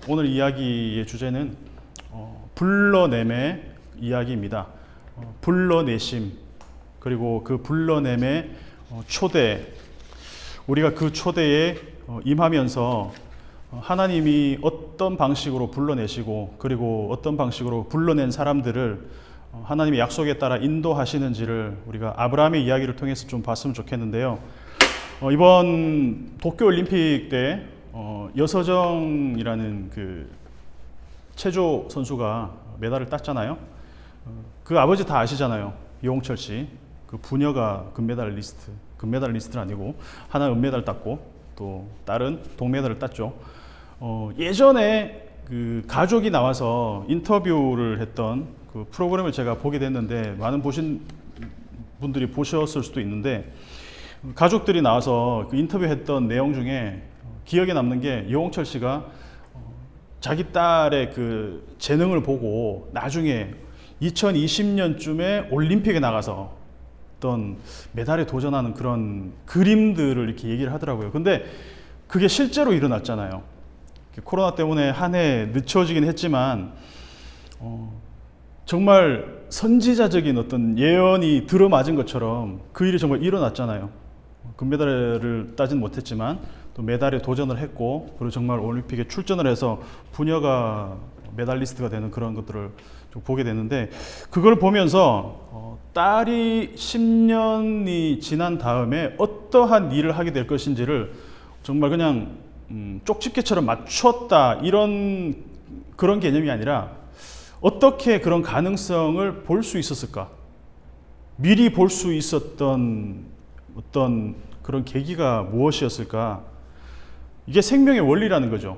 오늘 이야기의 주제는 불러냄의 이야기입니다. 불러내심, 그리고 그 불러냄의 초대, 우리가 그 초대에 임하면서 하나님이 어떤 방식으로 불러내시고, 그리고 어떤 방식으로 불러낸 사람들을 하나님의 약속에 따라 인도하시는지를 우리가 아브라함의 이야기를 통해서 좀 봤으면 좋겠는데요. 이번 도쿄올림픽 때 여서정이라는 그 체조 선수가 메달을 땄잖아요. 그 아버지 다 아시잖아요. 여홍철 씨. 그 부녀가 금메달리스트는 아니고 하나 은메달 땄고 또 딸은 동메달을 땄죠. 예전에 그 가족이 나와서 인터뷰를 했던 그 프로그램을 제가 보게 됐는데, 많은 보신 분들이 보셨을 수도 있는데, 가족들이 나와서 그 인터뷰했던 내용 중에 기억에 남는 게, 여홍철 씨가 자기 딸의 그 재능을 보고 나중에 2020년쯤에 올림픽에 나가서 어떤 메달에 도전하는 그런 그림들을 이렇게 얘기를 하더라고요. 근데 그게 실제로 일어났잖아요. 코로나 때문에 한 해 늦춰지긴 했지만 정말 선지자적인 어떤 예언이 들어맞은 것처럼 그 일이 정말 일어났잖아요. 금메달을 따진 못했지만 또 메달에 도전을 했고, 그리고 정말 올림픽에 출전을 해서 부녀가 메달리스트가 되는 그런 것들을 좀 보게 됐는데, 그걸 보면서 딸이 10년이 지난 다음에 어떠한 일을 하게 될 것인지를 정말 그냥 쪽집게처럼 맞췄다, 이런 그런 개념이 아니라 어떻게 그런 가능성을 볼 수 있었을까? 미리 볼 수 있었던 어떤 그런 계기가 무엇이었을까? 이게 생명의 원리라는 거죠.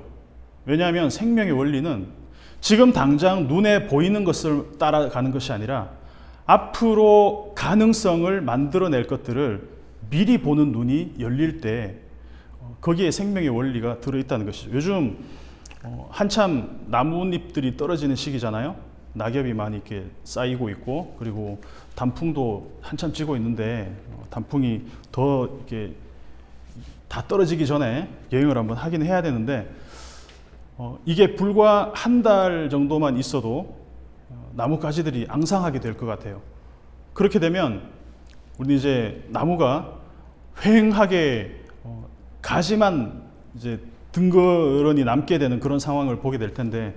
왜냐하면 생명의 원리는 지금 당장 눈에 보이는 것을 따라가는 것이 아니라 앞으로 가능성을 만들어낼 것들을 미리 보는 눈이 열릴 때 거기에 생명의 원리가 들어있다는 것이죠. 요즘 한참 나뭇잎들이 떨어지는 시기잖아요. 낙엽이 많이 이렇게 쌓이고 있고, 그리고 단풍도 한참 지고 있는데 단풍이 더 이렇게 다 떨어지기 전에 여행을 한번 하긴 해야 되는데, 이게 불과 한 달 정도만 있어도 나뭇가지들이 앙상하게 될 것 같아요. 그렇게 되면 우리 이제 나무가 휑하게 가지만 이제 덩그러니 남게 되는 그런 상황을 보게 될 텐데,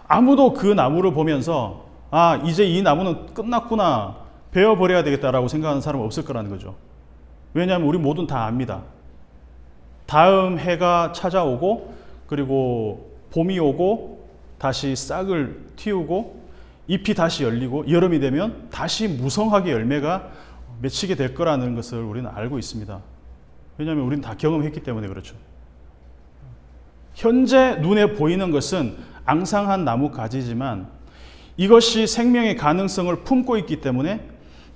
아무도 그 나무를 보면서 이제 이 나무는 끝났구나, 베어버려야 되겠다라고 생각하는 사람은 없을 거라는 거죠. 왜냐하면 우리 모두는 다 압니다. 다음 해가 찾아오고, 그리고 봄이 오고 다시 싹을 틔우고 잎이 다시 열리고 여름이 되면 다시 무성하게 열매가 맺히게 될 거라는 것을 우리는 알고 있습니다. 왜냐하면 우리는 다 경험했기 때문에 그렇죠. 현재 눈에 보이는 것은 앙상한 나무 가지지만 이것이 생명의 가능성을 품고 있기 때문에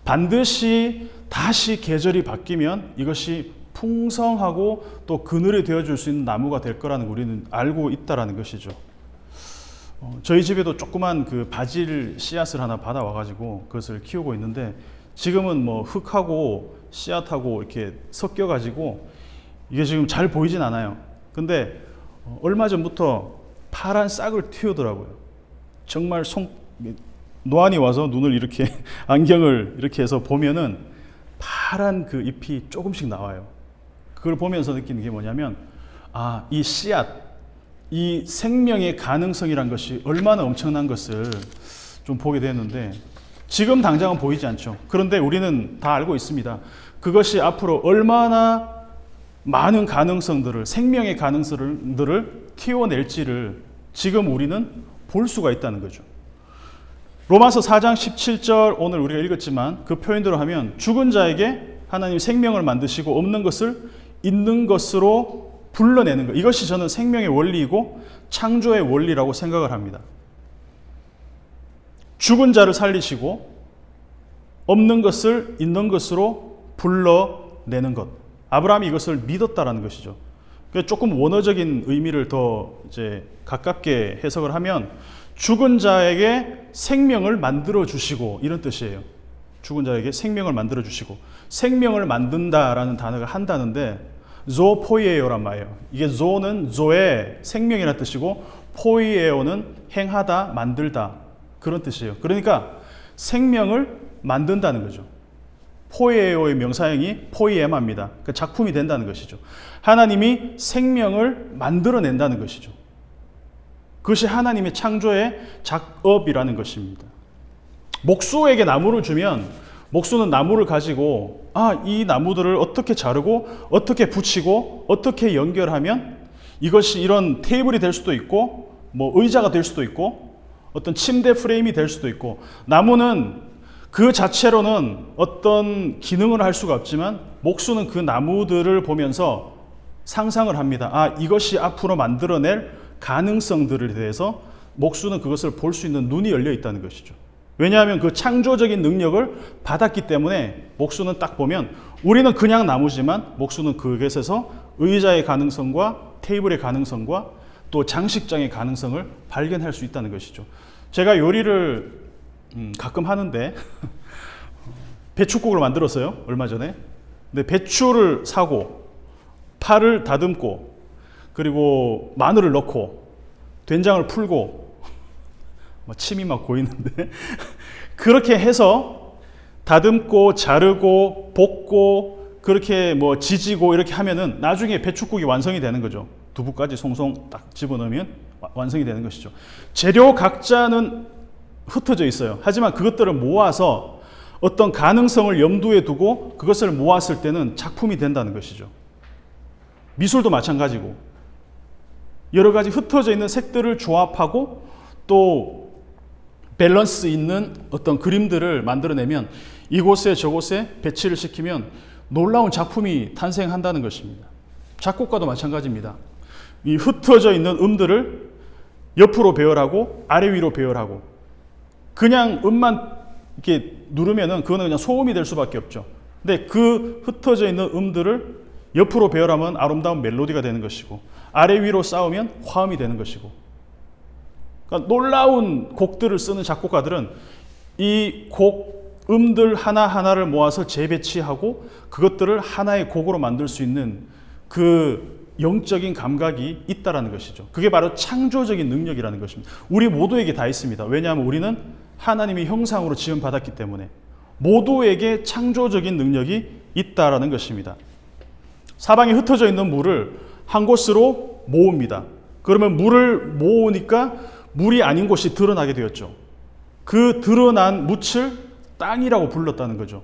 반드시 다시 계절이 바뀌면 이것이 풍성하고 또 그늘이 되어줄 수 있는 나무가 될 거라는 걸 우리는 알고 있다라는 것이죠. 저희 집에도 조그만 그 바질 씨앗을 하나 받아와가지고 그것을 키우고 있는데, 지금은 뭐 흙하고 씨앗하고 이렇게 섞여가지고 이게 지금 잘 보이진 않아요. 근데 얼마 전부터 파란 싹을 틔우더라고요. 정말 노안이 와서 눈을 이렇게 안경을 이렇게 해서 보면은 파란 그 잎이 조금씩 나와요. 그걸 보면서 느끼는 게 뭐냐면, 이 씨앗, 이 생명의 가능성이란 것이 얼마나 엄청난 것을 좀 보게 되는데, 지금 당장은 보이지 않죠. 그런데 우리는 다 알고 있습니다. 그것이 앞으로 얼마나 많은 가능성들을, 생명의 가능성들을 틔워낼지를 지금 우리는 볼 수가 있다는 거죠. 로마서 4장 17절 오늘 우리가 읽었지만 그 표현대로 하면, 죽은 자에게 하나님 생명을 만드시고 없는 것을 있는 것으로 불러내는 것, 이것이 저는 생명의 원리이고 창조의 원리라고 생각을 합니다. 죽은 자를 살리시고 없는 것을 있는 것으로 불러내는 것, 아브라함이 이것을 믿었다라는 것이죠. 조금 원어적인 의미를 더 이제 가깝게 해석을 하면, 죽은 자에게 생명을 만들어 주시고, 이런 뜻이에요. 죽은 자에게 생명을 만들어 주시고, 생명을 만든다라는 단어가 한 단어인데 조포이에요란 말이에요. 이게 조는 조의 생명이라는 뜻이고, 포이에오는 행하다, 만들다 그런 뜻이에요. 그러니까 생명을 만든다는 거죠. 포이에오의 명사형이 포이에마입니다. 그 작품이 된다는 것이죠. 하나님이 생명을 만들어낸다는 것이죠. 그것이 하나님의 창조의 작업이라는 것입니다. 목수에게 나무를 주면 목수는 나무를 가지고 이 나무들을 어떻게 자르고 어떻게 붙이고 어떻게 연결하면 이것이 이런 테이블이 될 수도 있고 뭐 의자가 될 수도 있고 어떤 침대 프레임이 될 수도 있고, 나무는 그 자체로는 어떤 기능을 할 수가 없지만 목수는 그 나무들을 보면서 상상을 합니다. 이것이 앞으로 만들어낼 가능성들에 대해서 목수는 그것을 볼 수 있는 눈이 열려 있다는 것이죠. 왜냐하면 그 창조적인 능력을 받았기 때문에 목수는 딱 보면 우리는 그냥 나무지만 목수는 그것에서 의자의 가능성과 테이블의 가능성과 또 장식장의 가능성을 발견할 수 있다는 것이죠. 제가 요리를 가끔 하는데 배춧국을 만들었어요, 얼마 전에. 근데 배추를 사고 파를 다듬고 그리고 마늘을 넣고 된장을 풀고 침이 막 고이는데 그렇게 해서 다듬고 자르고 볶고 그렇게 뭐 지지고 이렇게 하면은 나중에 배춧국이 완성이 되는 거죠. 두부까지 송송 딱 집어넣으면 완성이 되는 것이죠. 재료 각자는 흩어져 있어요. 하지만 그것들을 모아서 어떤 가능성을 염두에 두고 그것을 모았을 때는 작품이 된다는 것이죠. 미술도 마찬가지고 여러 가지 흩어져 있는 색들을 조합하고 또 밸런스 있는 어떤 그림들을 만들어내면 이곳에 저곳에 배치를 시키면 놀라운 작품이 탄생한다는 것입니다. 작곡가도 마찬가지입니다. 이 흩어져 있는 음들을 옆으로 배열하고 아래 위로 배열하고 그냥 음만 이렇게 누르면은 그거는 그냥 소음이 될 수밖에 없죠. 근데 그 흩어져 있는 음들을 옆으로 배열하면 아름다운 멜로디가 되는 것이고 아래 위로 쌓으면 화음이 되는 것이고, 그러니까 놀라운 곡들을 쓰는 작곡가들은 이 곡 음들 하나하나를 모아서 재배치하고 그것들을 하나의 곡으로 만들 수 있는 그 영적인 감각이 있다라는 것이죠. 그게 바로 창조적인 능력이라는 것입니다. 우리 모두에게 다 있습니다. 왜냐하면 우리는 하나님의 형상으로 지음받았기 때문에 모두에게 창조적인 능력이 있다라는 것입니다. 사방에 흩어져 있는 물을 한 곳으로 모읍니다. 그러면 물을 모으니까 물이 아닌 곳이 드러나게 되었죠. 그 드러난 묻을 땅이라고 불렀다는 거죠.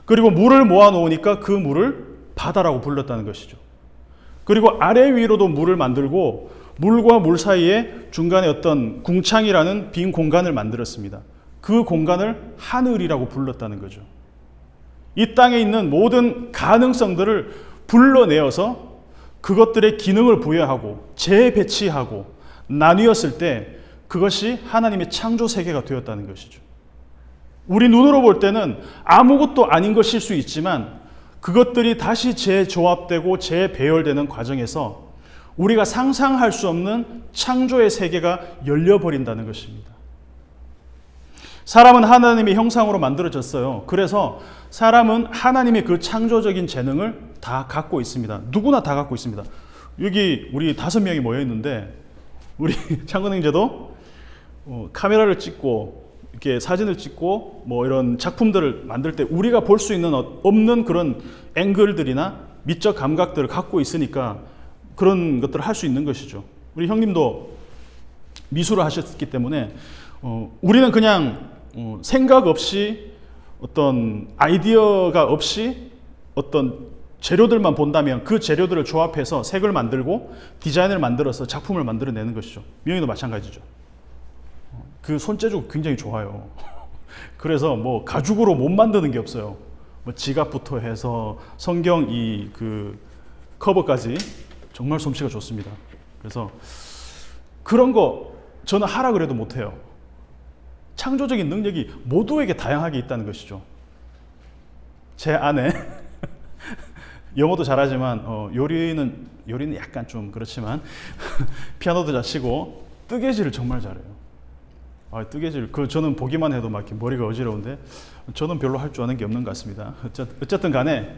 그리고 물을 모아 놓으니까 그 물을 바다라고 불렀다는 것이죠. 그리고 아래 위로도 물을 만들고 물과 물 사이에 중간에 어떤 궁창이라는 빈 공간을 만들었습니다. 그 공간을 하늘이라고 불렀다는 거죠. 이 땅에 있는 모든 가능성들을 불러내어서 그것들의 기능을 부여하고 재배치하고 나뉘었을 때 그것이 하나님의 창조 세계가 되었다는 것이죠. 우리 눈으로 볼 때는 아무것도 아닌 것일 수 있지만 그것들이 다시 재조합되고 재배열되는 과정에서 우리가 상상할 수 없는 창조의 세계가 열려버린다는 것입니다. 사람은 하나님의 형상으로 만들어졌어요. 그래서 사람은 하나님의 그 창조적인 재능을 다 갖고 있습니다. 누구나 다 갖고 있습니다. 여기 우리 5명이 모여 있는데 우리 창건 형제도 카메라를 찍고 이렇게 사진을 찍고 뭐 이런 작품들을 만들 때 우리가 볼 수 있는 없는 그런 앵글들이나 미적 감각들을 갖고 있으니까 그런 것들을 할 수 있는 것이죠. 우리 형님도 미술을 하셨기 때문에 우리는 그냥 생각 없이 어떤 아이디어가 없이 어떤 재료들만 본다면 그 재료들을 조합해서 색을 만들고 디자인을 만들어서 작품을 만들어내는 것이죠. 미영이도 마찬가지죠. 그 손재주가 굉장히 좋아요. 그래서 뭐 가죽으로 못 만드는 게 없어요. 뭐 지갑부터 해서 성경 그 커버까지 정말 솜씨가 좋습니다. 그래서 그런 거 저는 하라 그래도 못해요. 창조적인 능력이 모두에게 다양하게 있다는 것이죠. 제 아내 영어도 잘하지만 요리는 약간 좀 그렇지만 피아노도 잘 치고 뜨개질을 정말 잘해요. 뜨개질 저는 보기만 해도 막 이렇게 머리가 어지러운데 저는 별로 할 줄 아는 게 없는 것 같습니다. 어쨌든 간에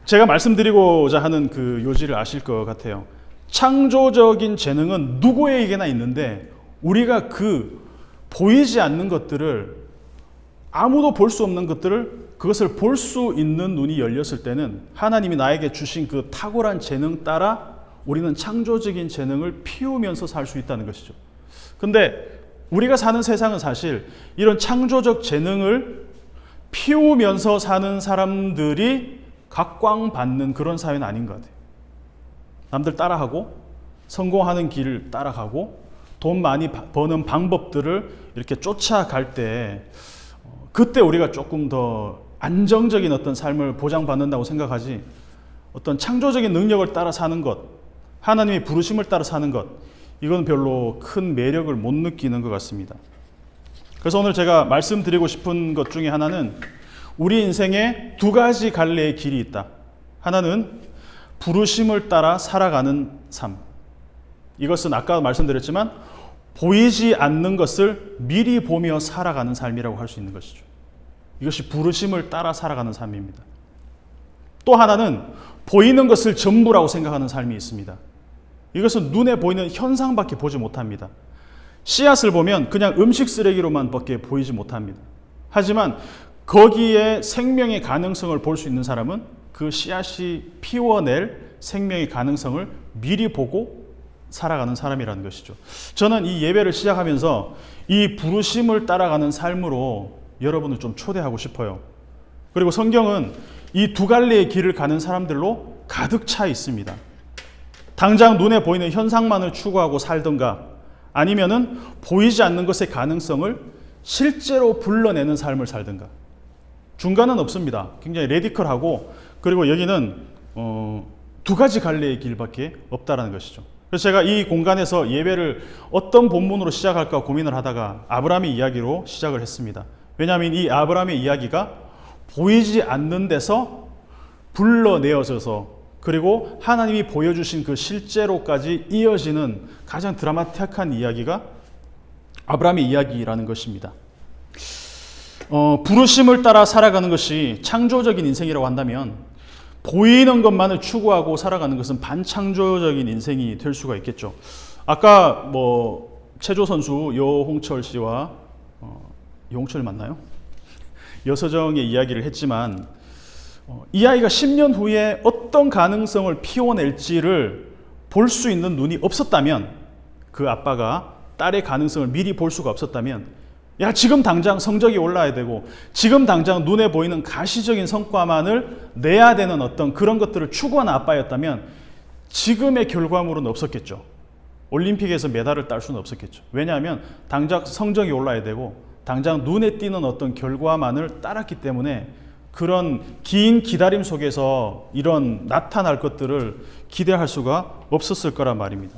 제가 말씀드리고자 하는 그 요지를 아실 것 같아요. 창조적인 재능은 누구에게나 있는데 우리가 그 보이지 않는 것들을, 아무도 볼 수 없는 것들을, 그것을 볼 수 있는 눈이 열렸을 때는 하나님이 나에게 주신 그 탁월한 재능 따라 우리는 창조적인 재능을 피우면서 살 수 있다는 것이죠. 근데 우리가 사는 세상은 사실 이런 창조적 재능을 피우면서 사는 사람들이 각광받는 그런 사회는 아닌 것 같아요. 남들 따라하고 성공하는 길을 따라가고 돈 많이 버는 방법들을 이렇게 쫓아갈 때 그때 우리가 조금 더 안정적인 어떤 삶을 보장받는다고 생각하지, 어떤 창조적인 능력을 따라 사는 것, 하나님의 부르심을 따라 사는 것, 이건 별로 큰 매력을 못 느끼는 것 같습니다. 그래서 오늘 제가 말씀드리고 싶은 것 중에 하나는 우리 인생에 두 가지 갈래의 길이 있다. 하나는 부르심을 따라 살아가는 삶. 이것은 아까 말씀드렸지만 보이지 않는 것을 미리 보며 살아가는 삶이라고 할 수 있는 것이죠. 이것이 부르심을 따라 살아가는 삶입니다. 또 하나는 보이는 것을 전부라고 생각하는 삶이 있습니다. 이것은 눈에 보이는 현상밖에 보지 못합니다. 씨앗을 보면 그냥 음식 쓰레기로만 밖에 보이지 못합니다. 하지만 거기에 생명의 가능성을 볼 수 있는 사람은 그 씨앗이 피워낼 생명의 가능성을 미리 보고 살아가는 사람이라는 것이죠. 저는 이 예배를 시작하면서 이 부르심을 따라가는 삶으로 여러분을 좀 초대하고 싶어요. 그리고 성경은 이 두 갈래의 길을 가는 사람들로 가득 차 있습니다. 당장 눈에 보이는 현상만을 추구하고 살든가 아니면은 보이지 않는 것의 가능성을 실제로 불러내는 삶을 살든가. 중간은 없습니다. 굉장히 레디컬하고, 그리고 여기는 두 가지 갈래의 길밖에 없다라는 것이죠. 그래서 제가 이 공간에서 예배를 어떤 본문으로 시작할까 고민을 하다가 아브라함의 이야기로 시작을 했습니다. 왜냐하면 이 아브라함의 이야기가 보이지 않는 데서 불러내어져서, 그리고 하나님이 보여주신 그 실제로까지 이어지는 가장 드라마틱한 이야기가 아브라함의 이야기라는 것입니다. 부르심을 따라 살아가는 것이 창조적인 인생이라고 한다면 보이는 것만을 추구하고 살아가는 것은 반창조적인 인생이 될 수가 있겠죠. 아까 체조 선수 여홍철 씨와 여홍철 맞나요? 여서정의 이야기를 했지만 이 아이가 10년 후에 어떤 가능성을 피워낼지를 볼 수 있는 눈이 없었다면, 그 아빠가 딸의 가능성을 미리 볼 수가 없었다면, 지금 당장 성적이 올라야 되고 지금 당장 눈에 보이는 가시적인 성과만을 내야 되는 어떤 그런 것들을 추구하는 아빠였다면 지금의 결과물은 없었겠죠. 올림픽에서 메달을 딸 수는 없었겠죠. 왜냐하면 당장 성적이 올라야 되고 당장 눈에 띄는 어떤 결과만을 따랐기 때문에 그런 긴 기다림 속에서 이런 나타날 것들을 기대할 수가 없었을 거란 말입니다.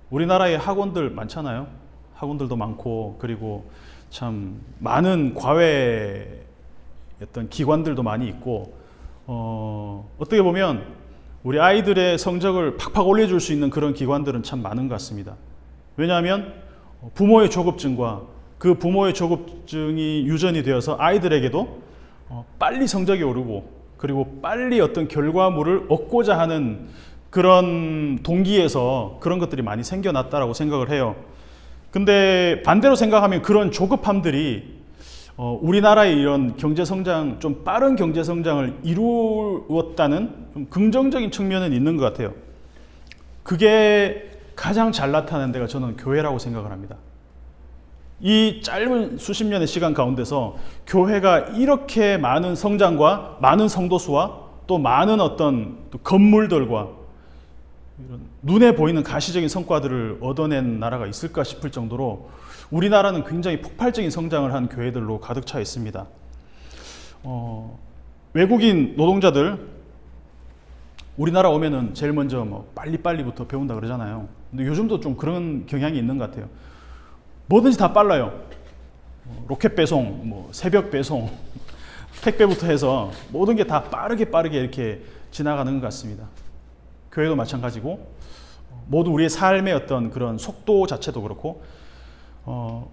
우리나라에 학원들 많잖아요. 학원들도 많고, 그리고 참 많은 과외 어떤 기관들도 많이 있고, 어떻게 보면 우리 아이들의 성적을 팍팍 올려줄 수 있는 그런 기관들은 참 많은 것 같습니다. 왜냐하면 부모의 조급증과 그 부모의 조급증이 유전이 되어서 아이들에게도 빨리 성적이 오르고, 그리고 빨리 어떤 결과물을 얻고자 하는 그런 동기에서 그런 것들이 많이 생겨났다라고 생각을 해요. 근데 반대로 생각하면 그런 조급함들이 우리나라의 이런 경제성장, 좀 빠른 경제성장을 이루었다는 좀 긍정적인 측면은 있는 것 같아요. 그게 가장 잘 나타나는 데가 저는 교회라고 생각을 합니다. 이 짧은 수십 년의 시간 가운데서 교회가 이렇게 많은 성장과 많은 성도 수와 또 많은 어떤 건물들과 이런 눈에 보이는 가시적인 성과들을 얻어낸 나라가 있을까 싶을 정도로 우리나라는 굉장히 폭발적인 성장을 한 교회들로 가득 차 있습니다. 외국인 노동자들 우리나라 오면은 제일 먼저 빨리빨리부터 배운다 그러잖아요. 근데 요즘도 좀 그런 경향이 있는 것 같아요. 뭐든지 다 빨라요. 로켓 배송, 새벽 배송, 택배부터 해서 모든 게 다 빠르게 이렇게 지나가는 것 같습니다. 교회도 마찬가지고, 모두 우리의 삶의 어떤 그런 속도 자체도 그렇고,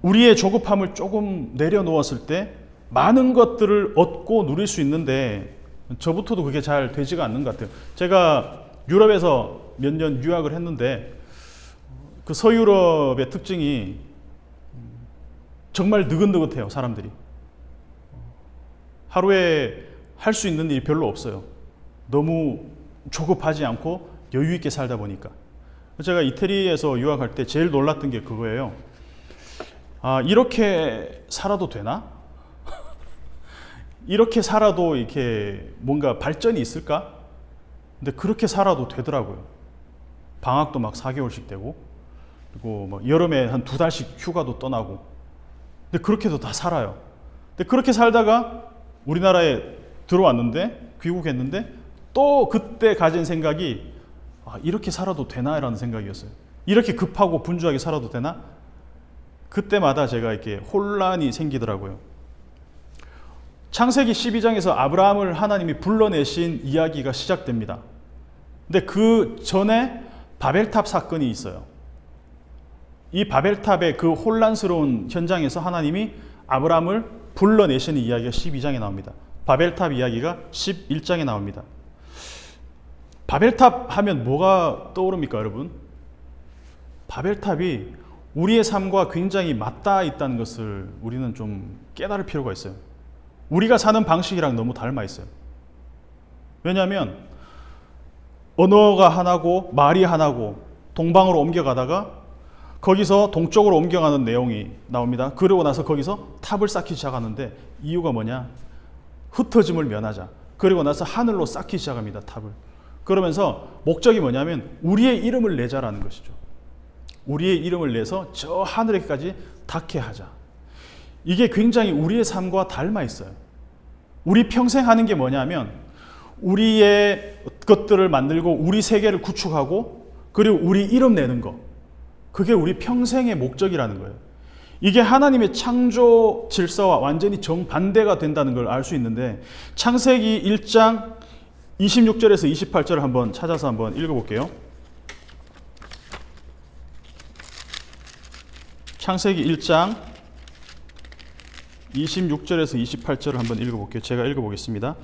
우리의 조급함을 조금 내려놓았을 때 많은 것들을 얻고 누릴 수 있는데 저부터도 그게 잘 되지가 않는 것 같아요. 제가 유럽에서 몇 년 유학을 했는데 그 서유럽의 특징이 정말 느긋느긋해요. 사람들이 하루에 할 수 있는 일이 별로 없어요. 너무 조급하지 않고 여유 있게 살다 보니까. 제가 이태리에서 유학할 때 제일 놀랐던 게 그거예요. 아, 이렇게 살아도 되나? 이렇게 살아도 이렇게 뭔가 발전이 있을까? 근데 그렇게 살아도 되더라고요. 방학도 막 4개월씩 되고, 그리고 뭐 여름에 한 2달씩 휴가도 떠나고. 근데 그렇게도 다 살아요. 근데 그렇게 살다가 우리나라에 들어왔는데, 귀국했는데, 또 그때 가진 생각이, 아, 이렇게 살아도 되나? 라는 생각이었어요. 이렇게 급하고 분주하게 살아도 되나? 그때마다 제가 이렇게 혼란이 생기더라고요. 창세기 12장에서 아브라함을 하나님이 불러내신 이야기가 시작됩니다. 근데 그 전에 바벨탑 사건이 있어요. 이 바벨탑의 그 혼란스러운 현장에서 하나님이 아브라함을 불러내시는 이야기가 12장에 나옵니다. 바벨탑 이야기가 11장에 나옵니다. 바벨탑 하면 뭐가 떠오릅니까, 여러분? 바벨탑이 우리의 삶과 굉장히 맞닿아 있다는 것을 우리는 좀 깨달을 필요가 있어요. 우리가 사는 방식이랑 너무 닮아 있어요. 왜냐하면 언어가 하나고 말이 하나고 동방으로 옮겨가다가 거기서 동쪽으로 옮겨가는 내용이 나옵니다. 그러고 나서 거기서 탑을 쌓기 시작하는데 이유가 뭐냐? 흩어짐을 면하자. 그리고 나서 하늘로 쌓기 시작합니다. 탑을. 그러면서 목적이 뭐냐면 우리의 이름을 내자라는 것이죠. 우리의 이름을 내서 저 하늘에까지 닿게 하자. 이게 굉장히 우리의 삶과 닮아 있어요. 우리 평생 하는 게 뭐냐면 우리의 것들을 만들고 우리 세계를 구축하고 그리고 우리 이름 내는 거. 그게 우리 평생의 목적이라는 거예요. 이게 하나님의 창조 질서와 완전히 정반대가 된다는 걸 알 수 있는데 창세기 1장 26절에서 28절을 한번 찾아서 한번 읽어볼게요. 창세기 1장 26절에서 28절을 한번 읽어볼게요. 제가 읽어보겠습니다.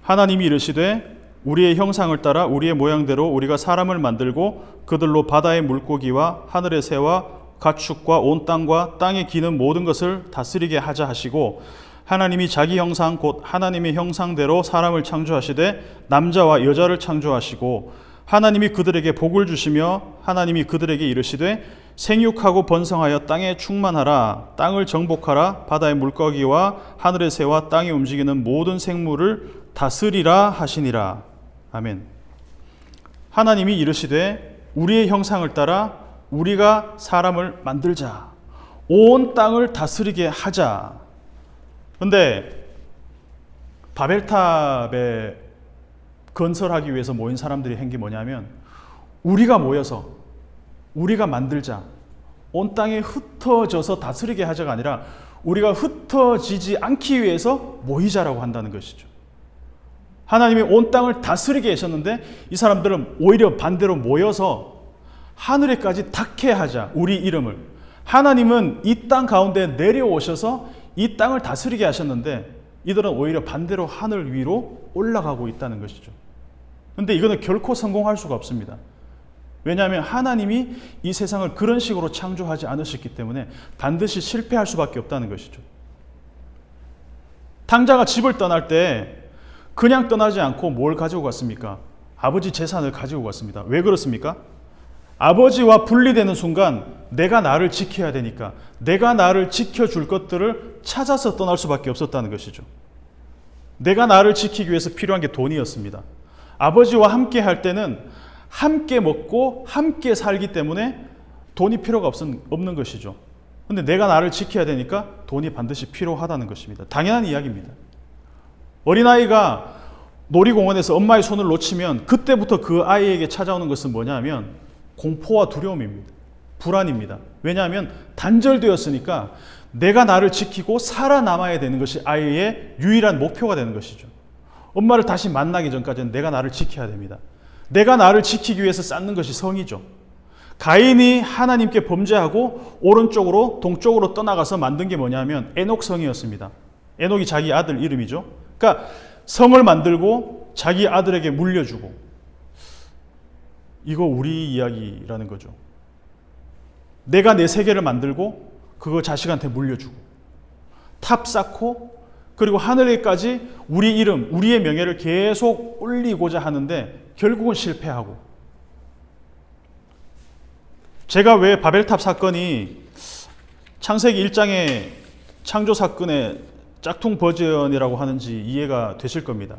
하나님이 이르시되 우리의 형상을 따라 우리의 모양대로 우리가 사람을 만들고 그들로 바다의 물고기와 하늘의 새와 가축과 온 땅과 땅에 기는 모든 것을 다스리게 하자 하시고 하나님이 자기 형상 곧 하나님의 형상대로 사람을 창조하시되 남자와 여자를 창조하시고 하나님이 그들에게 복을 주시며 하나님이 그들에게 이르시되 생육하고 번성하여 땅에 충만하라 땅을 정복하라 바다의 물고기와 하늘의 새와 땅에 움직이는 모든 생물을 다스리라 하시니라. 아멘. 하나님이 이르시되 우리의 형상을 따라 우리가 사람을 만들자. 온 땅을 다스리게 하자. 그런데 바벨탑에 건설하기 위해서 모인 사람들이 한 게 뭐냐면 우리가 모여서 우리가 만들자. 온 땅에 흩어져서 다스리게 하자가 아니라 우리가 흩어지지 않기 위해서 모이자라고 한다는 것이죠. 하나님이 온 땅을 다스리게 하셨는데 이 사람들은 오히려 반대로 모여서 하늘에까지 닿게 하자. 우리 이름을. 하나님은 이 땅 가운데 내려오셔서 이 땅을 다스리게 하셨는데 이들은 오히려 반대로 하늘 위로 올라가고 있다는 것이죠. 그런데 이거는 결코 성공할 수가 없습니다. 왜냐하면 하나님이 이 세상을 그런 식으로 창조하지 않으셨기 때문에 반드시 실패할 수밖에 없다는 것이죠. 탕자가 집을 떠날 때 그냥 떠나지 않고 뭘 가지고 갔습니까? 아버지 재산을 가지고 갔습니다. 왜 그렇습니까? 아버지와 분리되는 순간 내가 나를 지켜야 되니까 내가 나를 지켜줄 것들을 찾아서 떠날 수밖에 없었다는 것이죠. 내가 나를 지키기 위해서 필요한 게 돈이었습니다. 아버지와 함께 할 때는 함께 먹고 함께 살기 때문에 돈이 필요가 없는 것이죠. 그런데 내가 나를 지켜야 되니까 돈이 반드시 필요하다는 것입니다. 당연한 이야기입니다. 어린아이가 놀이공원에서 엄마의 손을 놓치면 그때부터 그 아이에게 찾아오는 것은 뭐냐면 공포와 두려움입니다. 불안입니다. 왜냐하면 단절되었으니까 내가 나를 지키고 살아남아야 되는 것이 아이의 유일한 목표가 되는 것이죠. 엄마를 다시 만나기 전까지는 내가 나를 지켜야 됩니다. 내가 나를 지키기 위해서 쌓는 것이 성이죠. 가인이 하나님께 범죄하고 오른쪽으로 동쪽으로 떠나가서 만든 게 뭐냐면 에녹성이었습니다. 에녹이 자기 아들 이름이죠. 그러니까 성을 만들고 자기 아들에게 물려주고 이거 우리 이야기라는 거죠. 내가 내 세계를 만들고 그거 자식한테 물려주고 탑 쌓고 그리고 하늘에까지 우리 이름, 우리의 명예를 계속 올리고자 하는데 결국은 실패하고. 제가 왜 바벨탑 사건이 창세기 1장의 창조 사건의 짝퉁 버전이라고 하는지 이해가 되실 겁니다.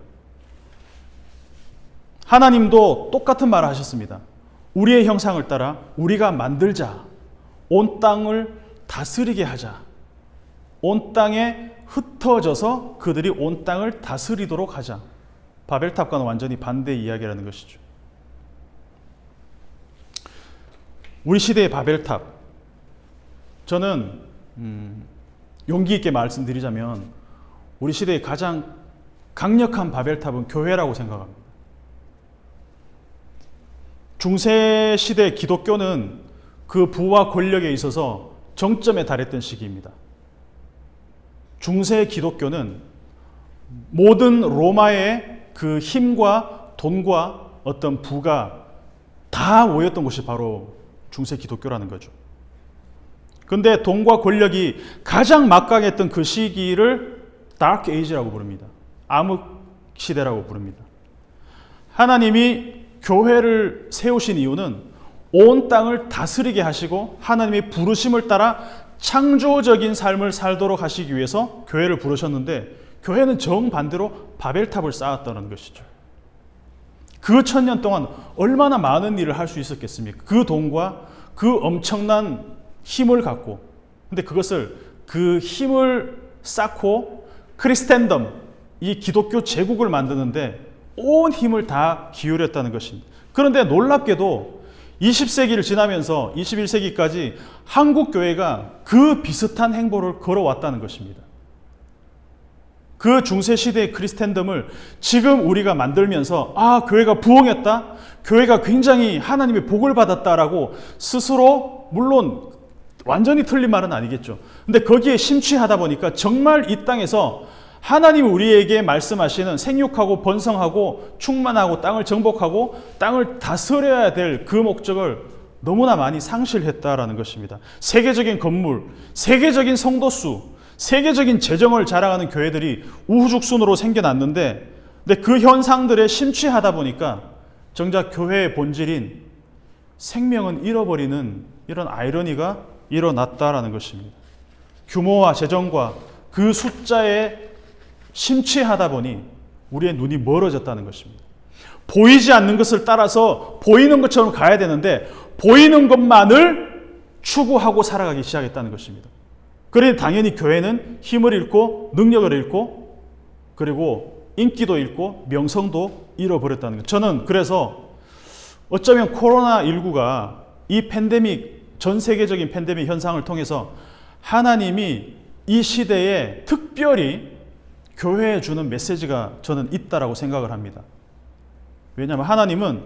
하나님도 똑같은 말을 하셨습니다. 우리의 형상을 따라 우리가 만들자. 온 땅을 다스리게 하자. 온 땅에 흩어져서 그들이 온 땅을 다스리도록 하자. 바벨탑과는 완전히 반대 이야기라는 것이죠. 우리 시대의 바벨탑, 저는 용기 있게 말씀드리자면 우리 시대의 가장 강력한 바벨탑은 교회라고 생각합니다. 중세시대 기독교는 그 부와 권력에 있어서 정점에 달했던 시기입니다. 중세 기독교는 모든 로마의 그 힘과 돈과 어떤 부가 다 모였던 곳이 바로 중세 기독교라는 거죠. 근데 돈과 권력이 가장 막강했던 그 시기를 다크 에이지라고 부릅니다. 암흑 시대라고 부릅니다. 하나님이 교회를 세우신 이유는 온 땅을 다스리게 하시고 하나님의 부르심을 따라 창조적인 삶을 살도록 하시기 위해서 교회를 부르셨는데 교회는 정반대로 바벨탑을 쌓았다는 것이죠. 그 1000년 동안 얼마나 많은 일을 할 수 있었겠습니까? 그 돈과 그 엄청난 힘을 갖고, 근데 그것을 그 힘을 쌓고 크리스텐덤, 이 기독교 제국을 만드는데 온 힘을 다 기울였다는 것입니다. 그런데 놀랍게도 20세기를 지나면서 21세기까지 한국 교회가 그 비슷한 행보를 걸어왔다는 것입니다. 그 중세시대의 크리스텐덤을 지금 우리가 만들면서 교회가 부흥했다, 교회가 굉장히 하나님의 복을 받았다라고 스스로, 물론 완전히 틀린 말은 아니겠죠. 근데 거기에 심취하다 보니까 정말 이 땅에서 하나님 우리에게 말씀하시는 생육하고 번성하고 충만하고 땅을 정복하고 땅을 다스려야 될 그 목적을 너무나 많이 상실했다라는 것입니다. 세계적인 건물, 세계적인 성도수, 세계적인 재정을 자랑하는 교회들이 우후죽순으로 생겨났는데, 근데 그 현상들에 심취하다 보니까 정작 교회의 본질인 생명은 잃어버리는 이런 아이러니가 일어났다라는 것입니다. 규모와 재정과 그 숫자에 심취하다 보니 우리의 눈이 멀어졌다는 것입니다. 보이지 않는 것을 따라서 보이는 것처럼 가야 되는데 보이는 것만을 추구하고 살아가기 시작했다는 것입니다. 그러니 당연히 교회는 힘을 잃고 능력을 잃고 그리고 인기도 잃고 명성도 잃어버렸다는 것. 저는 그래서 어쩌면 코로나19가 이 팬데믹, 전 세계적인 팬데믹 현상을 통해서 하나님이 이 시대에 특별히 교회에 주는 메시지가 저는 있다라고 생각을 합니다. 왜냐하면 하나님은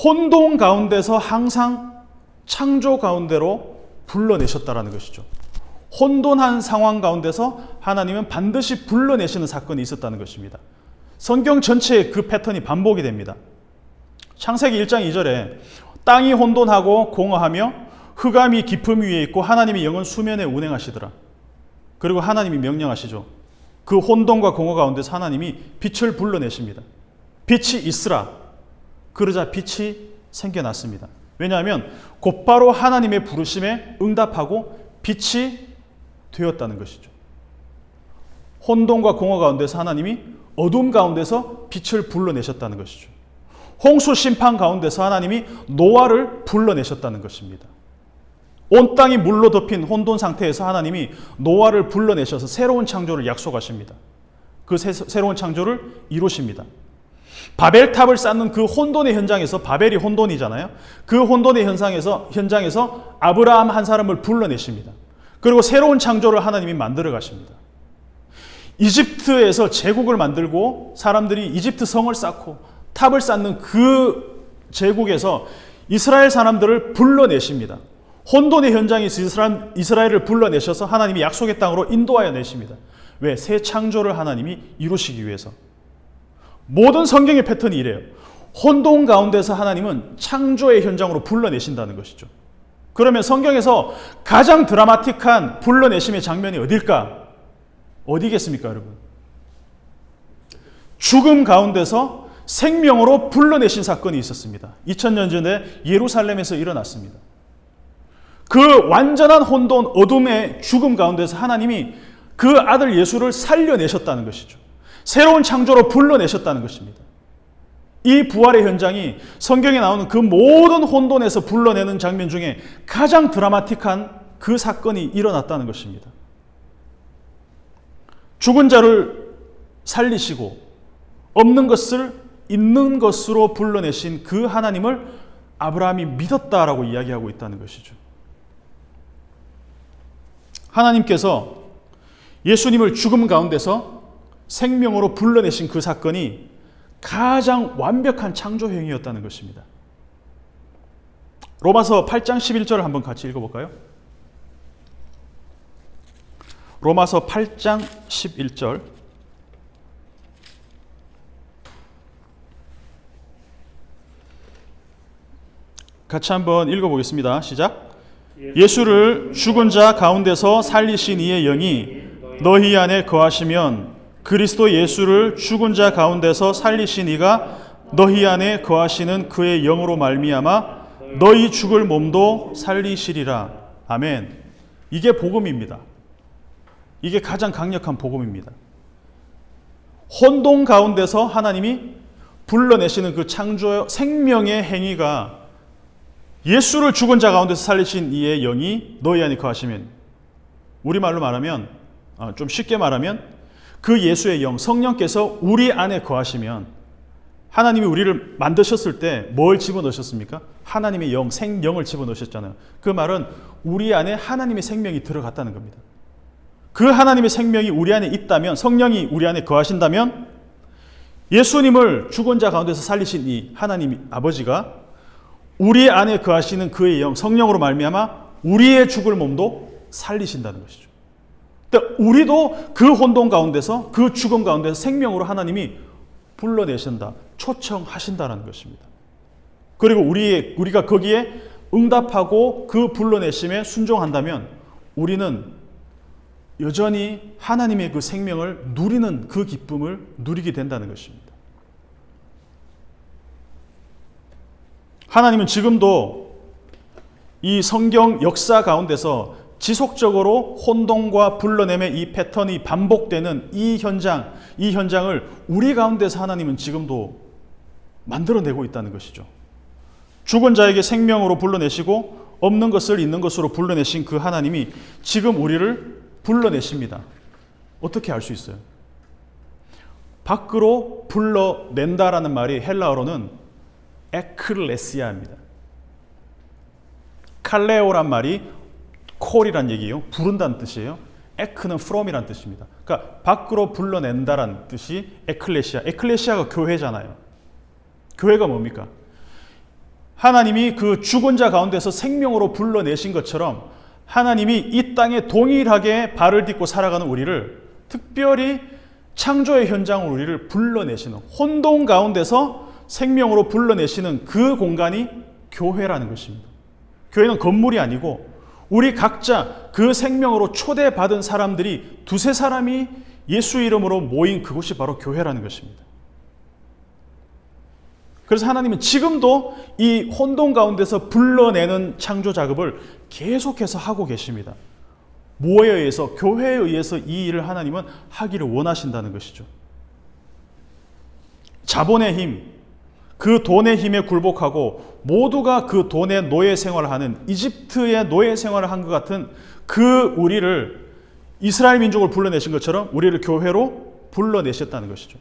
혼돈 가운데서 항상 창조 가운데로 불러내셨다라는 것이죠. 혼돈한 상황 가운데서 하나님은 반드시 불러내시는 사건이 있었다는 것입니다. 성경 전체에 그 패턴이 반복이 됩니다. 창세기 1장 2절에 땅이 혼돈하고 공허하며 흑암이 깊음 위에 있고 하나님의 영은 수면에 운행하시더라. 그리고 하나님이 명령하시죠. 그 혼돈과 공허 가운데서 하나님이 빛을 불러내십니다. 빛이 있으라. 그러자 빛이 생겨났습니다. 왜냐하면 곧바로 하나님의 부르심에 응답하고 빛이 되었다는 것이죠. 혼돈과 공허 가운데서 하나님이 어둠 가운데서 빛을 불러내셨다는 것이죠. 홍수 심판 가운데서 하나님이 노아를 불러내셨다는 것입니다. 온 땅이 물로 덮인 혼돈 상태에서 하나님이 노아를 불러내셔서 새로운 창조를 약속하십니다. 그 새로운 창조를 이루십니다. 바벨탑을 쌓는 그 혼돈의 현장에서, 바벨이 혼돈이잖아요. 그 혼돈의 현장에서 아브라함 한 사람을 불러내십니다. 그리고 새로운 창조를 하나님이 만들어 가십니다. 이집트에서 제국을 만들고 사람들이 이집트 성을 쌓고 탑을 쌓는 그 제국에서 이스라엘 사람들을 불러내십니다. 혼돈의 현장에서 이스라엘을 불러내셔서 하나님이 약속의 땅으로 인도하여 내십니다. 왜? 새 창조를 하나님이 이루시기 위해서. 모든 성경의 패턴이 이래요. 혼돈 가운데서 하나님은 창조의 현장으로 불러내신다는 것이죠. 그러면 성경에서 가장 드라마틱한 불러내심의 장면이 어딜까? 어디겠습니까, 여러분? 죽음 가운데서 생명으로 불러내신 사건이 있었습니다. 2000년 전에 예루살렘에서 일어났습니다. 그 완전한 혼돈, 어둠의 죽음 가운데서 하나님이 그 아들 예수를 살려내셨다는 것이죠. 새로운 창조로 불러내셨다는 것입니다. 이 부활의 현장이 성경에 나오는 그 모든 혼돈에서 불러내는 장면 중에 가장 드라마틱한 그 사건이 일어났다는 것입니다. 죽은 자를 살리시고 없는 것을 있는 것으로 불러내신 그 하나님을 아브라함이 믿었다라고 이야기하고 있다는 것이죠. 하나님께서 예수님을 죽음 가운데서 생명으로 불러내신 그 사건이 가장 완벽한 창조 행위였다는 것입니다. 로마서 8장 11절을 한번 같이 읽어볼까요? 로마서 8장 11절. 같이 한번 읽어보겠습니다. 시작. 예수를 죽은 자 가운데서 살리신 이의 영이 너희 안에 거하시면 그리스도 예수를 죽은 자 가운데서 살리신 이가 너희 안에 거하시는 그의 영으로 말미암아 너희 죽을 몸도 살리시리라. 아멘. 이게 복음입니다. 이게 가장 강력한 복음입니다. 혼돈 가운데서 하나님이 불러내시는 그 창조 생명의 행위가 예수를 죽은 자 가운데서 살리신 이의 영이 너희 안에 거하시면, 우리말로 말하면, 좀 쉽게 말하면 그 예수의 영, 성령께서 우리 안에 거하시면, 하나님이 우리를 만드셨을 때 뭘 집어넣으셨습니까? 하나님의 영, 생명을 집어넣으셨잖아요. 그 말은 우리 안에 하나님의 생명이 들어갔다는 겁니다. 그 하나님의 생명이 우리 안에 있다면, 성령이 우리 안에 거하신다면, 예수님을 죽은 자 가운데서 살리신 이 하나님 아버지가 우리 안에 거하시는 그의 영, 성령으로 말미암아 우리의 죽을 몸도 살리신다는 것이죠. 우리도 그 혼돈 가운데서, 그 죽음 가운데서 생명으로 하나님이 불러내신다, 초청하신다는 것입니다. 그리고 우리가 거기에 응답하고 그 불러내심에 순종한다면 우리는 여전히 하나님의 그 생명을 누리는 그 기쁨을 누리게 된다는 것입니다. 하나님은 지금도 이 성경 역사 가운데서 지속적으로 혼돈과 불러냄의 이 패턴이 반복되는 이 현장을 우리 가운데서 하나님은 지금도 만들어내고 있다는 것이죠. 죽은 자에게 생명으로 불러내시고 없는 것을 있는 것으로 불러내신 그 하나님이 지금 우리를 불러내십니다. 어떻게 알 수 있어요? 밖으로 불러낸다라는 말이 헬라어로는 에클레시아입니다. 칼레오란 말이 콜이란 얘기예요. 부른다는 뜻이에요. 에크는 from이란 뜻입니다. 그러니까 밖으로 불러낸다라는 뜻이 에클레시아. 에클레시아가 교회잖아요. 교회가 뭡니까? 하나님이 그 죽은 자 가운데서 생명으로 불러내신 것처럼 하나님이 이 땅에 동일하게 발을 딛고 살아가는 우리를, 특별히 창조의 현장으로 우리를 불러내시는, 혼돈 가운데서 생명으로 불러내시는 그 공간이 교회라는 것입니다. 교회는 건물이 아니고 우리 각자 그 생명으로 초대받은 사람들이 두세 사람이 예수 이름으로 모인 그곳이 바로 교회라는 것입니다. 그래서 하나님은 지금도 이 혼돈 가운데서 불러내는 창조 작업을 계속해서 하고 계십니다. 뭐에 의해서? 교회에 의해서 이 일을 하나님은 하기를 원하신다는 것이죠. 자본의 힘, 그 돈의 힘에 굴복하고 모두가 그 돈의 노예 생활을 하는, 이집트의 노예 생활을 한 것 같은 그 우리를, 이스라엘 민족을 불러내신 것처럼 우리를 교회로 불러내셨다는 것이죠.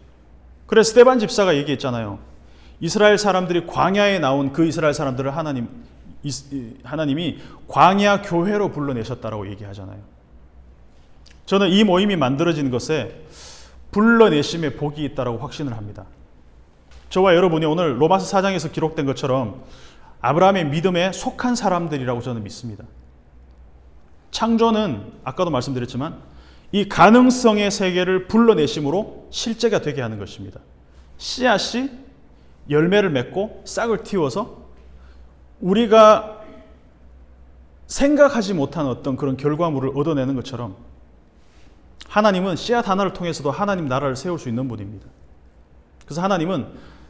그래서 스데반 집사가 얘기했잖아요. 이스라엘 사람들이 광야에 나온 그 이스라엘 사람들을 하나님이 광야 교회로 불러내셨다라고 얘기하잖아요. 저는 이 모임이 만들어진 것에 불러내심의 복이 있다라고 확신을 합니다. 저와 여러분이 오늘 로마서 4장에서 기록된 것처럼 아브라함의 믿음에 속한 사람들이라고 저는 믿습니다. 창조는 아까도 말씀드렸지만 이 가능성의 세계를 불러내심으로 실제가 되게 하는 것입니다. 씨앗이 열매를 맺고 싹을 틔워서 우리가 생각하지 못한 어떤 그런 결과물을 얻어내는 것처럼 하나님은 씨앗 하나를 통해서도 하나님 나라를 세울 수 있는 분입니다. 그래서 하나님은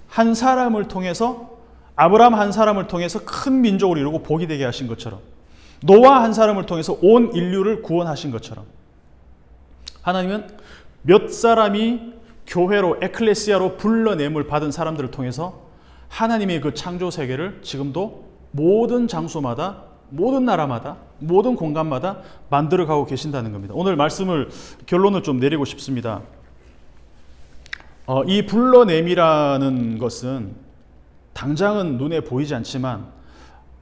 한 사람을 통해서, 아브라함 한 사람을 통해서 큰 민족을 이루고 복이 되게 하신 것처럼, 노아 한 사람을 통해서 온 인류를 구원하신 것처럼, 하나님은 몇 사람이 교회로, 에클레시아로 불러냄을 받은 사람들을 통해서 하나님의 그 창조 세계를 지금도 모든 장소마다, 모든 나라마다, 모든 공간마다 만들어가고 계신다는 겁니다. 오늘 말씀을, 결론을 좀 내리고 싶습니다. 이 불러냄이라는 것은 당장은 눈에 보이지 않지만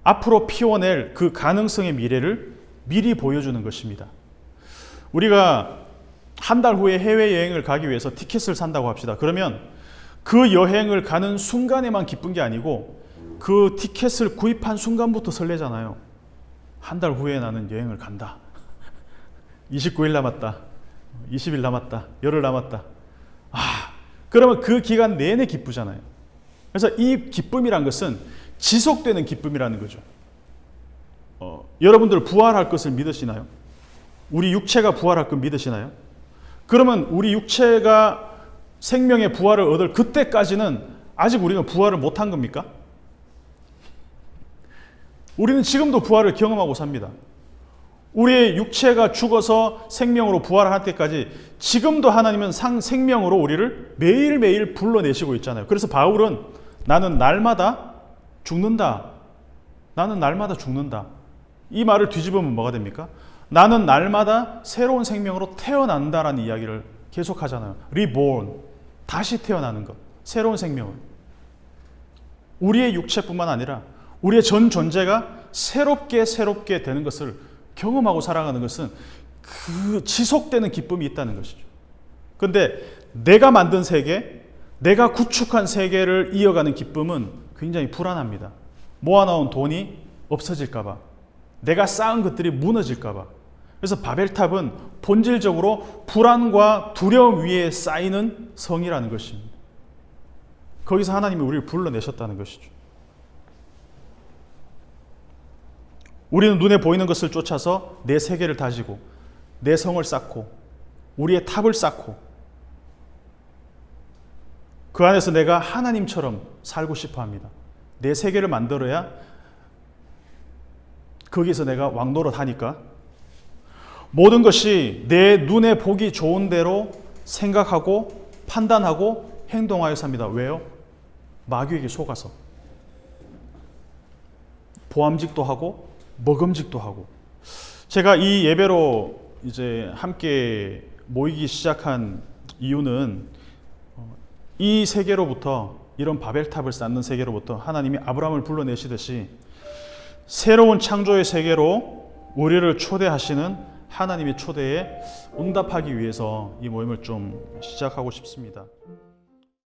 앞으로 피워낼 그 가능성의 미래를 미리 보여주는 것입니다. 우리가 한 달 후에 해외여행을 가기 위해서 티켓을 산다고 합시다. 그러면 그 여행을 가는 순간에만 기쁜 게 아니고 그 티켓을 구입한 순간부터 설레잖아요. 한 달 후에 나는 여행을 간다. 29일 남았다. 20일 남았다. 열흘 남았다. 그러면 그 기간 내내 기쁘잖아요. 그래서 이 기쁨이란 것은 지속되는 기쁨이라는 거죠. 여러분들 부활할 것을 믿으시나요? 우리 육체가 부활할 것 믿으시나요? 그러면 우리 육체가 생명의 부활을 얻을 그때까지는 아직 우리가 부활을 못한 겁니까? 우리는 지금도 부활을 경험하고 삽니다. 우리의 육체가 죽어서 생명으로 부활할 때까지 지금도 하나님은 생명으로 우리를 매일매일 불러내시고 있잖아요. 그래서 바울은 나는 날마다 죽는다. 나는 날마다 죽는다. 이 말을 뒤집으면 뭐가 됩니까? 나는 날마다 새로운 생명으로 태어난다라는 이야기를 계속하잖아요. reborn, 다시 태어나는 것, 새로운 생명을. 우리의 육체뿐만 아니라 우리의 전 존재가 새롭게 되는 것을 경험하고 살아가는 것은 그 지속되는 기쁨이 있다는 것이죠. 그런데 내가 만든 세계, 내가 구축한 세계를 이어가는 기쁨은 굉장히 불안합니다. 모아놓은 돈이 없어질까 봐, 내가 쌓은 것들이 무너질까 봐. 그래서 바벨탑은 본질적으로 불안과 두려움 위에 쌓이는 성이라는 것입니다. 거기서 하나님이 우리를 불러내셨다는 것이죠. 우리는 눈에 보이는 것을 쫓아서 내 세계를 다지고 내 성을 쌓고 우리의 탑을 쌓고 그 안에서 내가 하나님처럼 살고 싶어 합니다. 내 세계를 만들어야 거기서 내가 왕노릇 하니까 모든 것이 내 눈에 보기 좋은 대로 생각하고 판단하고 행동하여 삽니다. 왜요? 마귀에게 속아서. 보암직도 하고 먹음직도 하고. 제가 이 예배로 이제 함께 모이기 시작한 이유는 이 세계로부터, 이런 바벨탑을 쌓는 세계로부터 하나님이 아브라함을 불러내시듯이 새로운 창조의 세계로 우리를 초대하시는 하나님의 초대에 응답하기 위해서 이 모임을 좀 시작하고 싶습니다.